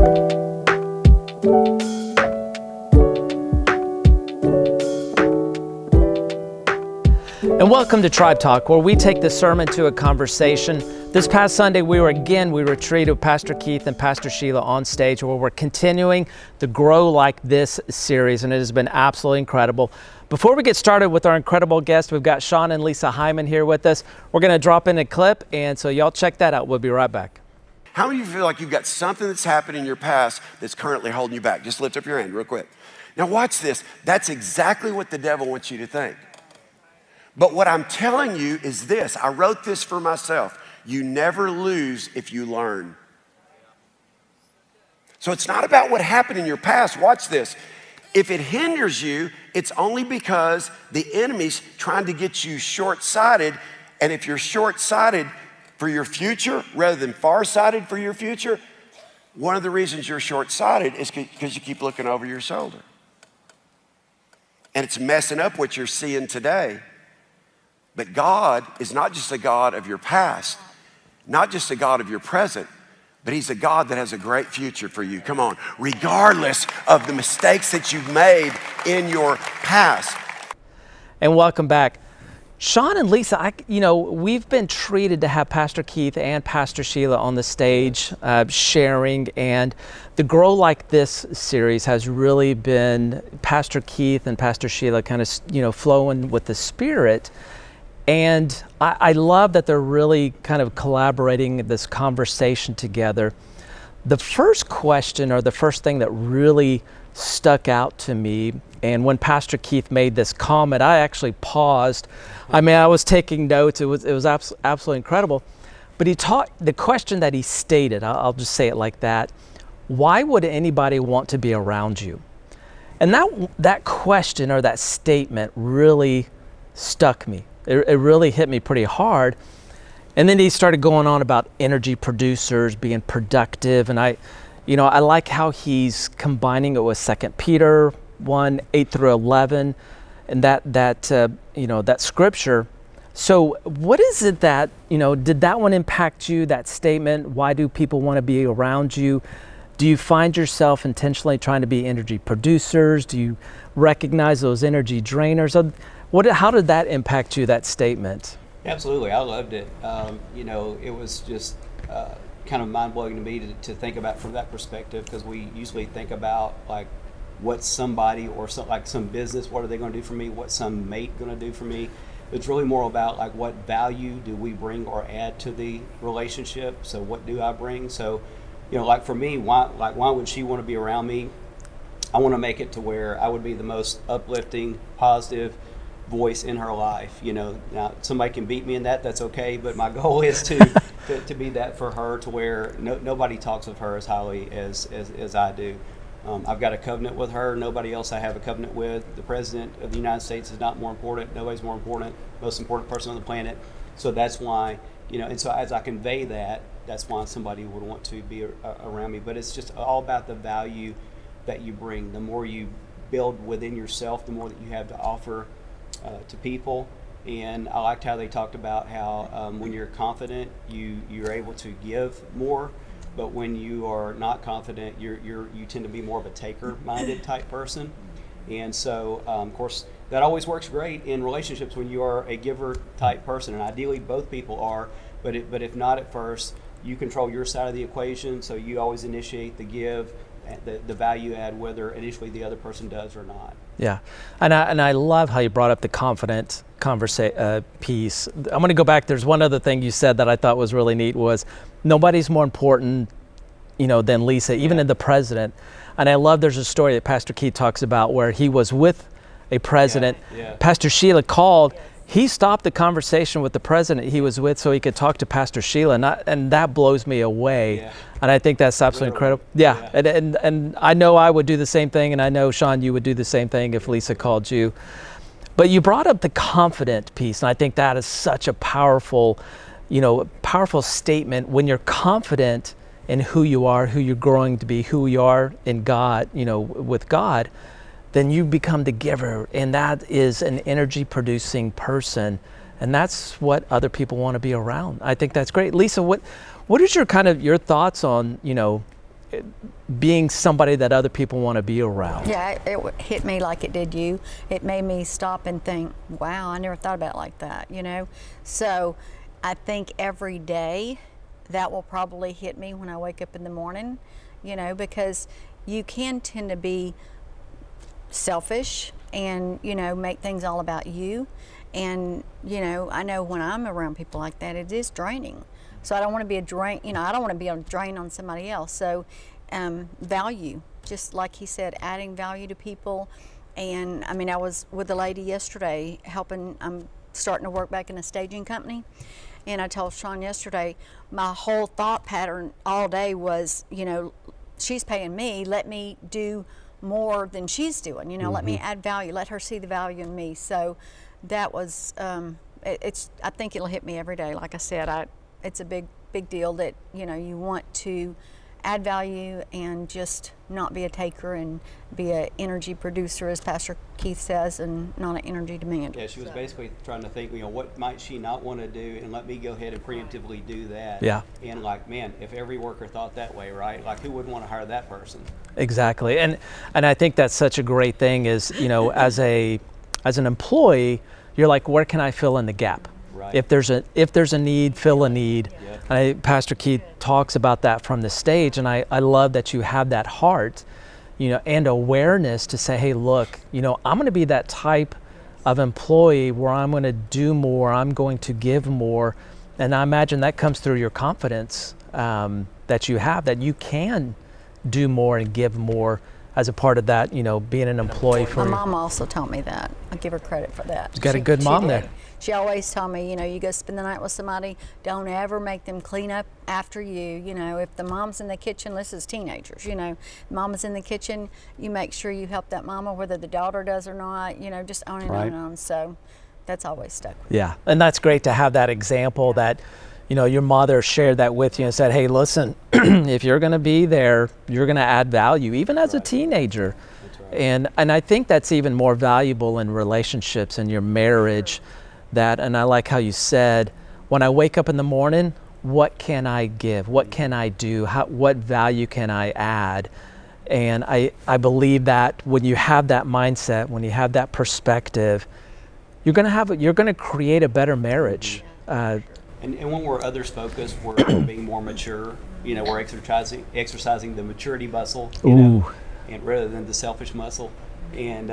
And welcome to Tribe Talk, where we take the sermon to a conversation. This past Sunday, we retreated with Pastor Keith and Pastor Sheila on stage, where we're continuing the Grow Like This series, and it has been absolutely incredible. Before we get started with our incredible guests, we've got Sean and Lisa Hyman here with us. We're going to drop in a clip, and so y'all check that out. We'll be right back. How many of you feel like you've got something that's happened in your past that's currently holding you back? Just lift up your hand real quick. Now watch this. That's exactly what the devil wants you to think. But what I'm telling you is this. I wrote this for myself. You never lose if you learn. So it's not about what happened in your past. Watch this. If it hinders you, it's only because the enemy's trying to get you short-sighted. And if you're short-sighted for your future rather than far-sighted for your future, one of the reasons you're short-sighted is because you keep looking over your shoulder. And it's messing up what you're seeing today. But God is not just a God of your past, not just a God of your present, but He's a God that has a great future for you. Come on, regardless of the mistakes that you've made in your past. And welcome back. Sean and Lisa, we've been treated to have Pastor Keith and Pastor Sheila on the stage sharing, and the Grow Like This series has really been Pastor Keith and Pastor Sheila kind of, flowing with the Spirit. And I love that they're really kind of collaborating this conversation together. The first question, or the first thing that really stuck out to me, and when Pastor Keith made this comment, I actually paused. I was taking notes. It was absolutely incredible. But the question that he stated, I'll just say it like that: why would anybody want to be around you? And that question, or that statement, really stuck me. It really hit me pretty hard. And then he started going on about energy producers being productive. And I like how he's combining it with 2 Peter 1, 8 through 11, and that scripture. So what is it that, did that one impact you, that statement? Why do people want to be around you? Do you find yourself intentionally trying to be energy producers? Do you recognize those energy drainers? How did that impact you, that statement? Absolutely, I loved it. It was just kind of mind-blowing to me to think about from that perspective, because we usually think about like what's somebody or some business, what are they going to do for me, what's some mate going to do for me. It's really more about like what value do we bring or add to the relationship. So what do I bring? So, like for me, why would she want to be around me? I want to make it to where I would be the most uplifting, positive voice in her life. Now somebody can beat me in that's okay, but my goal is to be that for her, to where nobody talks of her as highly as I do. I've got a covenant with her. Nobody else I have a covenant with. The President of the United States is not more important. Nobody's more important. Most important person on the planet. So that's why, and so as I convey that's why somebody would want to be around me. But it's just all about the value that you bring. The more you build within yourself, the more that you have to offer to people. And I liked how they talked about how when you're confident, you're able to give more, but when you are not confident, you tend to be more of a taker-minded type person. And so, of course, that always works great in relationships when you are a giver type person, and ideally both people are. But if not at first, you control your side of the equation, so you always initiate the give, the value add, whether initially the other person does or not. Yeah, and I love how you brought up the confident piece. I'm going to go back. There's one other thing you said that I thought was really neat, was nobody's more important, than Lisa, even in the president. And I love, there's a story that Pastor Keith talks about where he was with a president. Yeah. Pastor Sheila called. He stopped the conversation with the president he was with so he could talk to Pastor Sheila, and that blows me away. Yeah. And I think that's absolutely incredible. Yeah, and I know I would do the same thing, and I know, Sean, you would do the same thing if Lisa called you. But you brought up the confident piece, and I think that is such a powerful statement. When you're confident in who you are, who you're growing to be, who you are in God, with God, then you become the giver, and that is an energy producing person, and that's what other people want to be around. I think that's great. Lisa, what is your thoughts on, being somebody that other people want to be around. Yeah, it hit me like it did you. It made me stop and think, wow, I never thought about it like that, you know? So I think every day that will probably hit me when I wake up in the morning, you know, because you can tend to be selfish and, you know, make things all about you. And, you know, I know when I'm around people like that, it is draining. So I don't want to be a drain, you know, I don't want to be a drain on somebody else. So value, just like he said, adding value to people. And I mean, I was with a lady yesterday helping, I'm starting to work back in a staging company. And I told Sean yesterday, my whole thought pattern all day was, you know, she's paying me, let me do more than she's doing, you know, let me add value, let her see the value in me. So that was, I think it'll hit me every day. Like I said, it's a big deal that, you know, you want to add value and just not be a taker and be an energy producer, as Pastor Keith says, and not an energy demand. Yeah, she was basically trying to think, you know, what might she not want to do, and let me go ahead and preemptively do that. Yeah. And like, man, if every worker thought that way, right? Like, who wouldn't want to hire that person? Exactly. And I think that's such a great thing is, you know, as an employee, you're like, where can I fill in the gap? Right. If there's a need, fill a need. Yep. Pastor Keith talks about that from the stage, and I love that you have that heart, you know, and awareness to say, hey, look, you know, I'm going to be that type of employee where I'm going to do more, I'm going to give more, and I imagine that comes through your confidence that you have, that you can do more and give more as a part of that, you know, being an employee for. My mom also taught me that. I give her credit for that. She's got a good mom there. She always told me, you know, you go spend the night with somebody, don't ever make them clean up after you. You know, if the mom's in the kitchen, this is teenagers, you know, mama's in the kitchen, you make sure you help that mama, whether the daughter does or not, you know, just on and on and on. So that's always stuck with me. Yeah, and that's great to have that example that, you know, your mother shared that with you and said, hey, listen, if you're going to be there, you're going to add value, even as a teenager. That's right. And I think that's even more valuable in relationships and your marriage. And I like how you said, when I wake up in the morning, what can I give? What can I do? What value can I add? And I believe that when you have that mindset, when you have that perspective, you're going to create a better marriage. And when we're others focused, we're being more mature. You know, we're exercising the maturity muscle, you know, and rather than the selfish muscle. And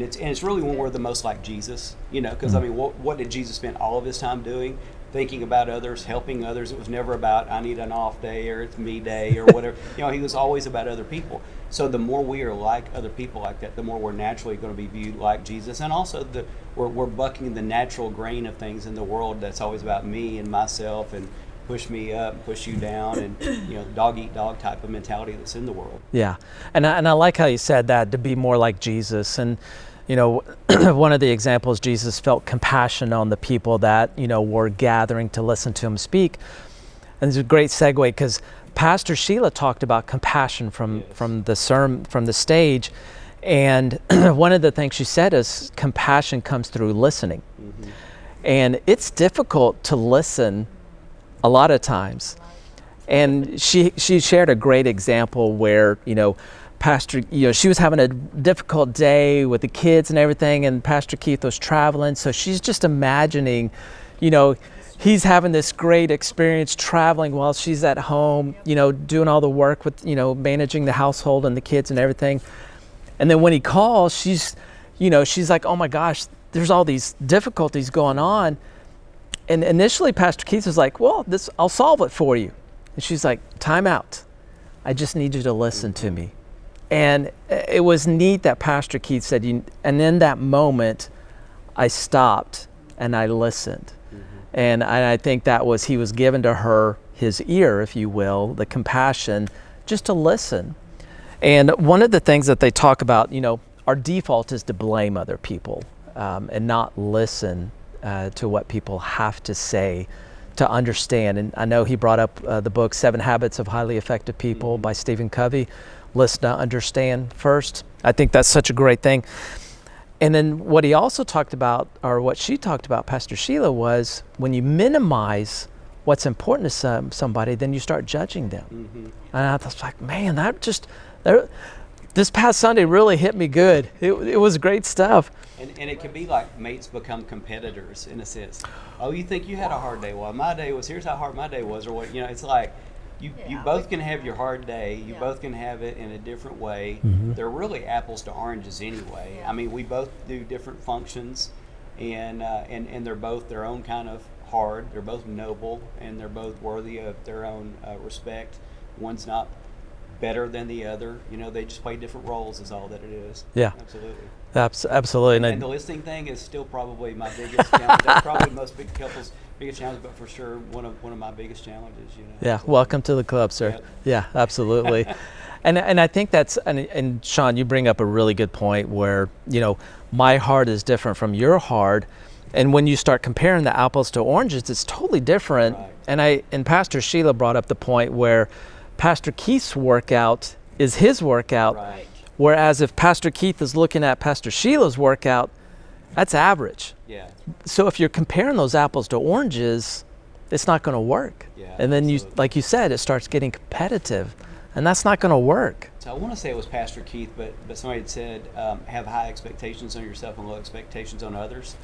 it's really when we're the most like Jesus, you know, because I mean, what did Jesus spend all of his time doing? Thinking about others, helping others. It was never about, I need an off day or it's me day or whatever. You know, he was always about other people. So the more we are like other people like that, the more we're naturally going to be viewed like Jesus. And also we're bucking the natural grain of things in the world that's always about me and myself and push me up, push you down, and, you know, dog eat dog type of mentality that's in the world. Yeah, and I like how you said that, to be more like Jesus. And, you know, one of the examples, Jesus felt compassion on the people that, you know, were gathering to listen to him speak. And it's a great segue because Pastor Sheila talked about compassion from the sermon, from the stage. And one of the things she said is compassion comes through listening. Mm-hmm. And it's difficult to listen a lot of times. And she shared a great example where, you know, she was having a difficult day with the kids and everything, and Pastor Keith was traveling. So she's just imagining, you know, he's having this great experience traveling while she's at home, you know, doing all the work with, you know, managing the household and the kids and everything. And then when he calls, she's like, oh my gosh, there's all these difficulties going on. And initially, Pastor Keith was like, well, I'll solve it for you. And she's like, time out. I just need you to listen to me. And it was neat that Pastor Keith said, and in that moment, I stopped and I listened. Mm-hmm. And I think that was, he was given to her his ear, if you will, the compassion, just to listen. And one of the things that they talk about, you know, our default is to blame other people and not listen to what people have to say to understand. And I know he brought up the book 7 Habits of Highly Effective People by Stephen Covey. Listen to understand first. I think that's such a great thing. And then what he also talked about, or what she talked about, Pastor Sheila, was when you minimize what's important to somebody, then you start judging them. And I was like, man, this past Sunday really hit me good. It was great stuff. And it can be like mates become competitors in a sense. Oh, you think you had a hard day? Well, my day was, here's how hard my day was, or what, it's like you both can have your hard day. You both can have it in a different way. They're really apples to oranges anyway. I mean, we both do different functions, and they're both their own kind of hard. They're both noble, and they're both worthy of their own respect. One's not better than the other. They just play different roles is all that it is. Yeah. Absolutely. Absolutely. And the listening thing is still probably my biggest challenge. That's probably most big couples' biggest challenge, but for sure one of my biggest challenges. Yeah. Welcome to the club, sir. Yep. Yeah, absolutely. and I think that's and Sean, you bring up a really good point where my heart is different from your heart, and when you start comparing the apples to oranges, it's totally different. Right. And Pastor Sheila brought up the point where Pastor Keith's workout is his workout. Right. Whereas if Pastor Keith is looking at Pastor Sheila's workout, that's average. Yeah. So if you're comparing those apples to oranges, it's not going to work. Yeah, and then absolutely. like you said, it starts getting competitive, and that's not going to work. So I want to say it was Pastor Keith, but somebody had said, have high expectations on yourself and low expectations on others.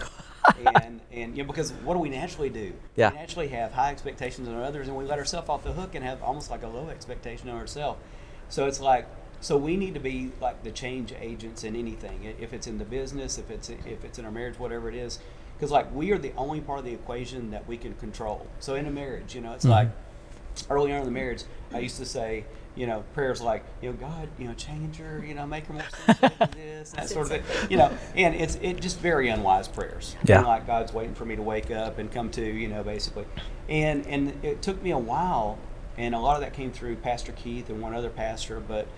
and because what do we naturally do? Yeah. We naturally have high expectations on others, and we let ourselves off the hook and have almost like a low expectation on ourselves. So it's like, so we need to be like the change agents in anything. If it's in the business, if it's in our marriage, whatever it is, because like we are the only part of the equation that we can control. So in a marriage, it's like early on in the marriage, I used to say, prayers like, God, change her, make her more sensitive to this, that sort of thing, and it's just very unwise prayers. Yeah. And like God's waiting for me to wake up and come to, basically. And it took me a while, and a lot of that came through Pastor Keith and one other pastor, but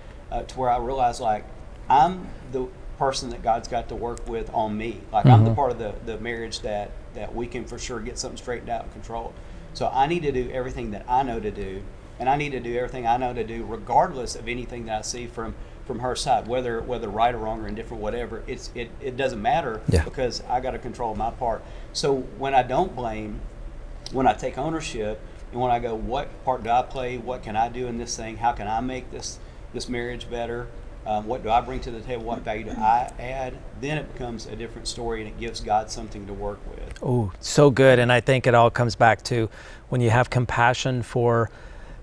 to where I realized like I'm the person that God's got to work with on me. Like I'm the part of the marriage that we can for sure get something straightened out and controlled. So I need to do everything that I know to do, and I need to do everything I know to do regardless of anything that I see from her side, whether right or wrong or indifferent, whatever. It doesn't matter because I got to control my part. So when I don't blame, when I take ownership, and when I go, what part do I play? What can I do in this thing? How can I make this marriage better? What do I bring to the table? What value do I add? Then it becomes a different story, and it gives God something to work with. Oh, so good. And I think it all comes back to when you have compassion for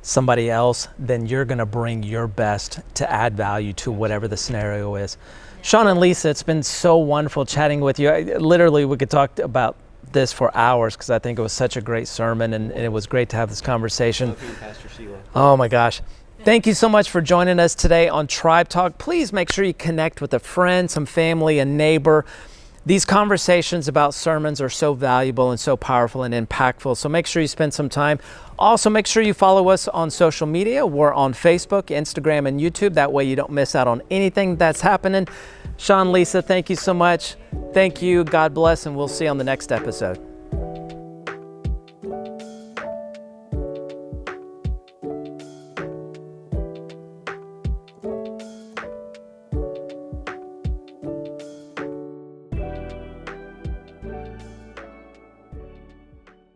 somebody else, then you're going to bring your best to add value to whatever the scenario is. Sean and Lisa, it's been so wonderful chatting with you. Literally, we could talk about this for hours because I think it was such a great sermon, and it was great to have this conversation. Love you, Pastor Sheila. Oh my gosh. Thank you so much for joining us today on Tribe Talk. Please make sure you connect with a friend, some family, a neighbor. These conversations about sermons are so valuable and so powerful and impactful, so make sure you spend some time. Also, make sure you follow us on social media. We're on Facebook, Instagram, and YouTube. That way you don't miss out on anything that's happening. Sean, Lisa, thank you so much. Thank you. God bless, and we'll see you on the next episode.